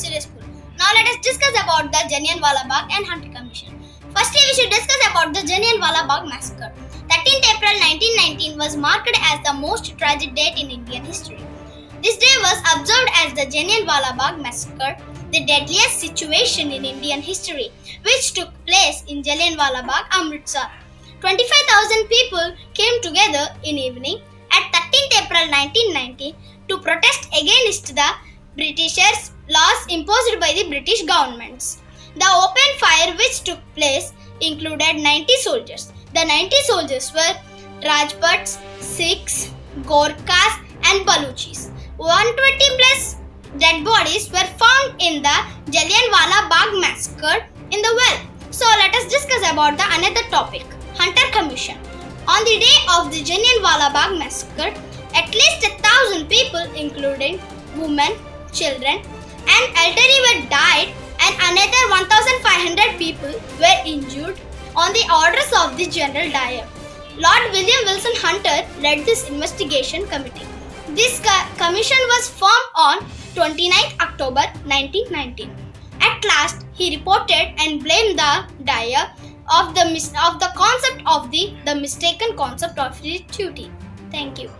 stressful. Now let us discuss about the Jallianwala Bagh and Hunter Commission. Firstly, we should discuss about the Jallianwala Bagh massacre. 13th April 1919 was marked as the most tragic date in Indian history. This day was observed as the Jallianwala Bagh massacre, the deadliest situation in Indian history, which took place in Jallianwala Bagh, Amritsar. 25,000 people came together in evening at 13th April 1919 to protest against the Britishers' laws imposed by the British governments. The open fire which took place included 90 soldiers. The 90 soldiers were Rajputs, Sikhs, Gorkhas and Baluchis. 120 plus dead bodies were found in the Jallianwala Bagh massacre in the well. So let us discuss about the another topic, Hunter Commission. On the day of the Jallianwala Bagh massacre, at least 1,000 people, including women, children, and elderly, were died, and another 1,500 people were injured on the orders of the General Dyer. Lord William Wilson Hunter led this investigation committee. This commission was formed on 29th October 1919. At last, he reported and blamed the Dyer of the concept of the mistaken concept of duty. Thank you.